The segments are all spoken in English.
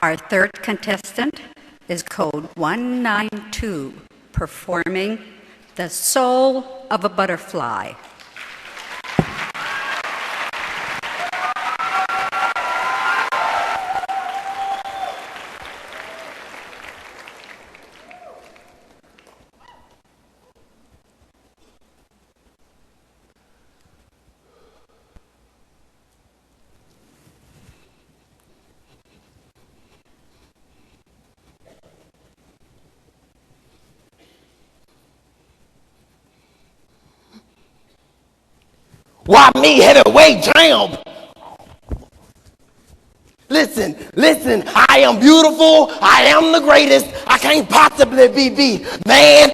Our third contestant is code 192, performing The Soul of a Butterfly. Why me, heavyweight champ? Listen, I am beautiful, I am the greatest, I can't possibly be beat. Man,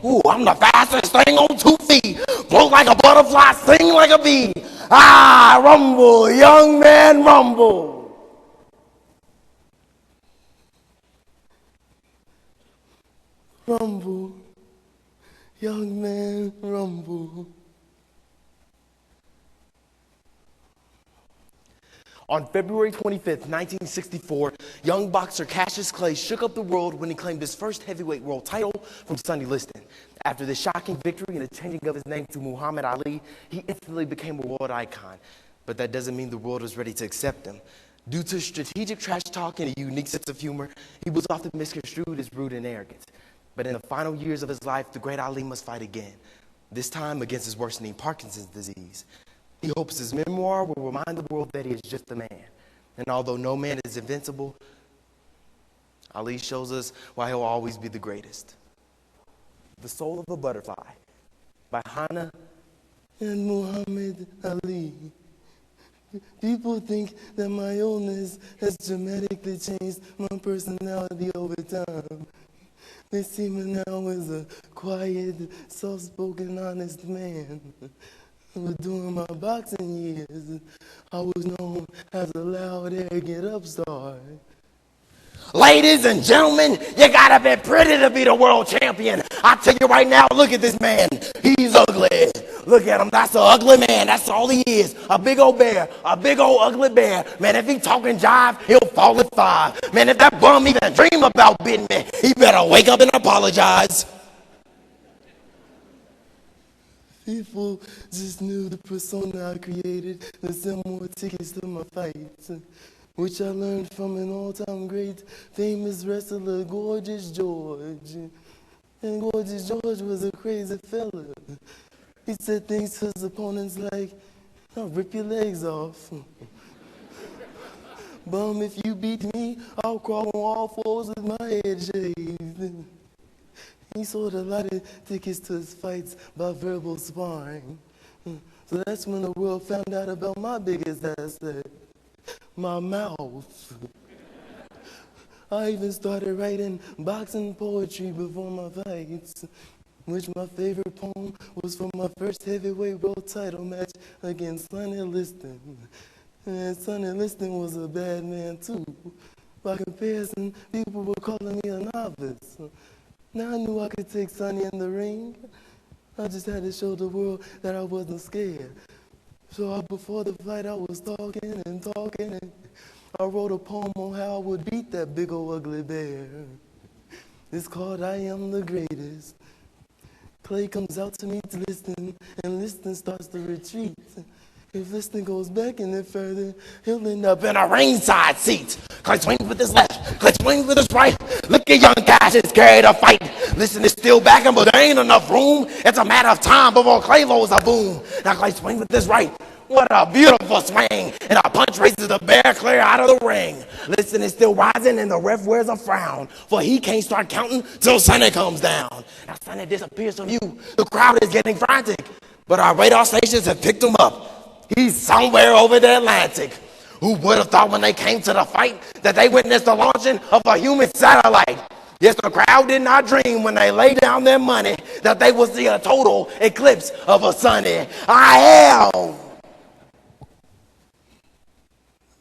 ooh, I'm the fastest thing on 2 feet. Float like a butterfly, sing like a bee. Ah, rumble, young man, rumble. Rumble, young man, rumble. On February 25th, 1964, young boxer Cassius Clay shook up the world when he claimed his first heavyweight world title from Sonny Liston. After this shocking victory and the changing of his name to Muhammad Ali, he instantly became a world icon. But that doesn't mean the world was ready to accept him. Due to strategic trash talk and a unique sense of humor, he was often misconstrued as rude and arrogant. But in the final years of his life, the great Ali must fight again, this time against his worsening Parkinson's disease. He hopes his memoir will remind the world that he is just a man. And although no man is invincible, Ali shows us why he'll always be the greatest. The Soul of a Butterfly by Hannah and Muhammad Ali. People think that my illness has dramatically changed my personality over time. They see me now as a quiet, soft-spoken, honest man. But during my boxing years, I was known as a loud, arrogant upstart. Ladies and gentlemen, you gotta be pretty to be the world champion. I tell you right now, look at this man. He's ugly. Look at him, that's an ugly man. That's all he is. A big old bear, a big old ugly bear. Man, if he talking jive, he'll fall at 5. Man, if that bum even dream about beating me, he better wake up and apologize. People just knew the persona I created to sell more tickets to my fights, which I learned from an all-time great, famous wrestler, Gorgeous George. And Gorgeous George was a crazy fella. He said things to his opponents like, I'll rip your legs off. Bum, if you beat me, I'll crawl on all fours with my head shaved. He sold a lot of tickets to his fights by verbal sparring. So that's when the world found out about my biggest asset, my mouth. I even started writing boxing poetry before my fights, which my favorite poem was from my first heavyweight world title match against Sonny Liston. And Sonny Liston was a bad man too. By comparison, people were calling me a novice. Now I knew I could take Sonny in the ring. I just had to show the world that I wasn't scared. So before the fight, I was talking and I wrote a poem on how I would beat that big old ugly bear. It's called I Am the Greatest. Clay comes out to me to listen, and Liston starts to retreat. If Liston goes back any further, he'll end up in a ringside seat. Clay swings with his left, Clay swings with his right. Look at young Cassius scared to fight. Liston is still backing, but there ain't enough room. It's a matter of time before Clay rolls a boom. Now Clay swings with his right. What a beautiful swing. And a punch races the bear clear out of the ring. Liston is still rising and the ref wears a frown, for he can't start counting till Sonny comes down. Now Sonny disappears from view. The crowd is getting frantic, but our radar stations have picked him up. He's somewhere over the Atlantic. Who would have thought when they came to the fight that they witnessed the launching of a human satellite? Yes, the crowd did not dream when they laid down their money that they would see a total eclipse of a Sonny. I am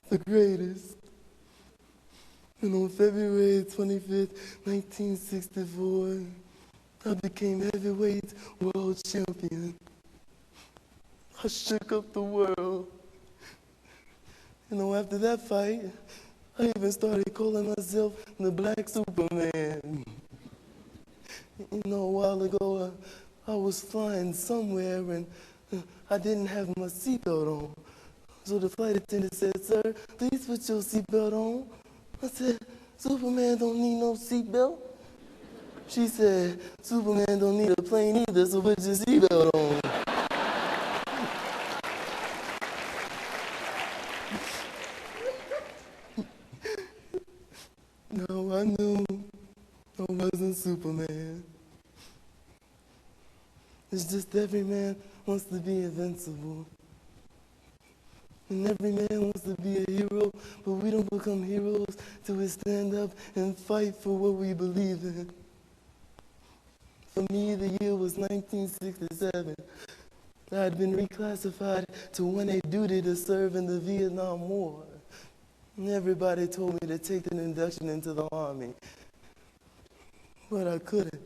the greatest. And on February 25th, 1964, I became heavyweight world champion. I shook up the world. After that fight, I even started calling myself the Black Superman. You know, a while ago, I was flying somewhere and I didn't have my seatbelt on. So the flight attendant said, "Sir, please put your seatbelt on." I said, "Superman don't need no seatbelt." She said, "Superman don't need a plane either, so put your seatbelt on." No, I knew I wasn't Superman. It's just every man wants to be invincible. And every man wants to be a hero, but we don't become heroes till we stand up and fight for what we believe in. For me, the year was 1967. I had been reclassified to 1A duty to serve in the Vietnam War. And everybody told me to take an induction into the Army, but I couldn't.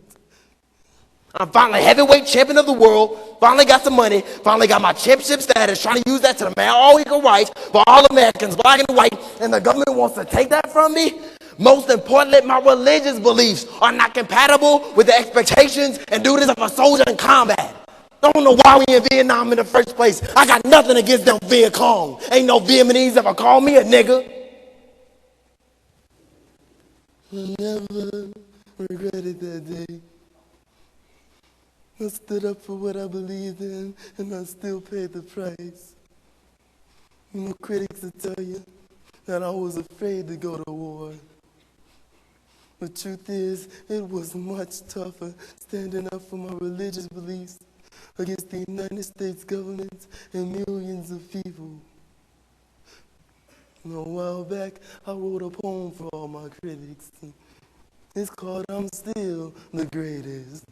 I'm finally heavyweight champion of the world, finally got some money, finally got my championship status, trying to use that to demand all equal rights for all Americans, black and white, and the government wants to take that from me? Most importantly, my religious beliefs are not compatible with the expectations and duties of a soldier in combat. I don't know why we in Vietnam in the first place. I got nothing against them Viet Cong. Ain't no Vietnamese ever call me a nigga. I never regretted that day. I stood up for what I believed in, and I still paid the price. You know, critics will tell you that I was afraid to go to war. The truth is, it was much tougher standing up for my religious beliefs against the United States government and millions of people. You know, a while back, I wrote a poem for all my critics. It's called "I'm Still the Greatest."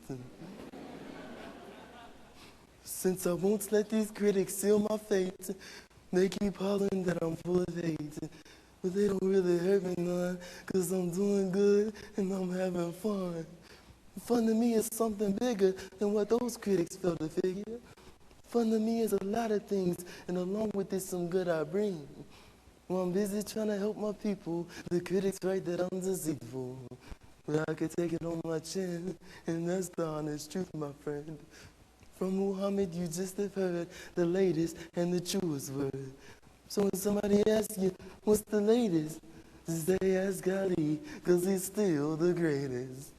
Since I won't let these critics seal my fate, they keep hollering that I'm full of hate. But they don't really hurt me none, 'cause I'm doing good and I'm having fun. Fun to me is something bigger than what those critics fail to figure. Fun to me is a lot of things, and along with it, some good I bring. While I'm busy trying to help my people, the critics write that I'm deceitful. But I could take it on my chin, and that's the honest truth, my friend. From Muhammad, you just have heard the latest and the truest word. So when somebody asks you, what's the latest? Just say, ask Ali, 'cause he's still the greatest.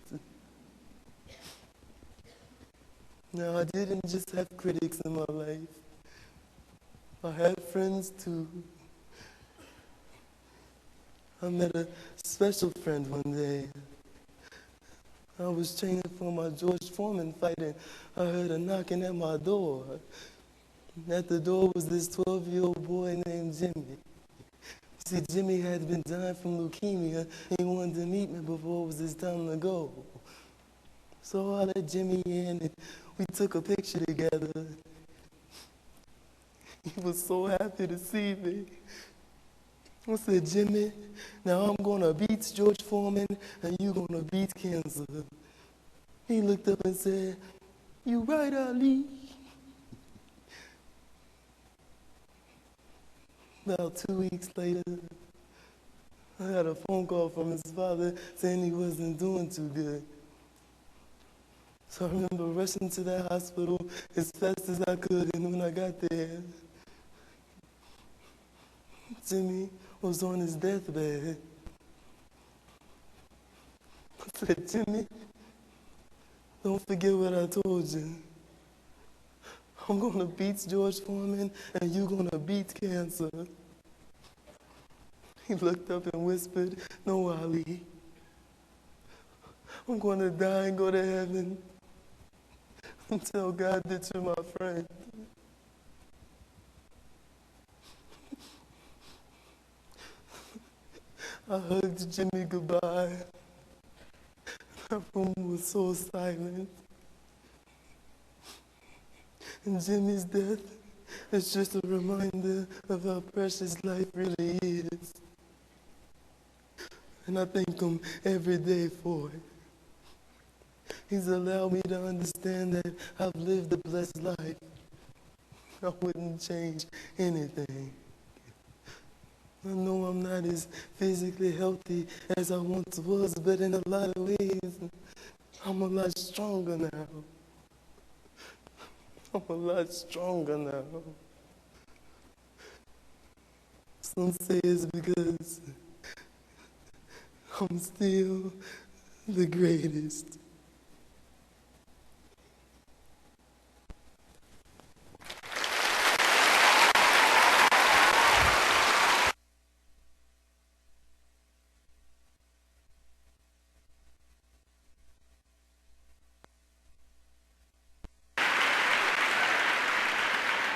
Now, I didn't just have critics in my life. I had friends too. I met a special friend one day. I was training for my George Foreman fight, and I heard a knocking at my door. At the door was this 12-year-old boy named Jimmy. See, Jimmy had been dying from leukemia, and he wanted to meet me before it was his time to go. So I let Jimmy in, and we took a picture together. He was so happy to see me. I said, "Jimmy, now I'm gonna beat George Foreman, and you're gonna beat cancer." He looked up and said, "You right, Ali." About 2 weeks later, I had a phone call from his father saying he wasn't doing too good. So I remember rushing to the hospital as fast as I could, and when I got there, Jimmy was on his deathbed. I said, "Jimmy, don't forget what I told you. I'm gonna beat George Foreman, and you're gonna beat cancer." He looked up and whispered, "No, Ali. I'm gonna die and go to heaven and tell God that you're my friend." I hugged Jimmy goodbye. The room was so silent. And Jimmy's death is just a reminder of how precious life really is. And I thank him every day for it. He's allowed me to understand that I've lived a blessed life. I wouldn't change anything. I know I'm not as physically healthy as I once was, but in a lot of ways, I'm a lot stronger now. I'm a lot stronger now. Some say it's because I'm still the greatest.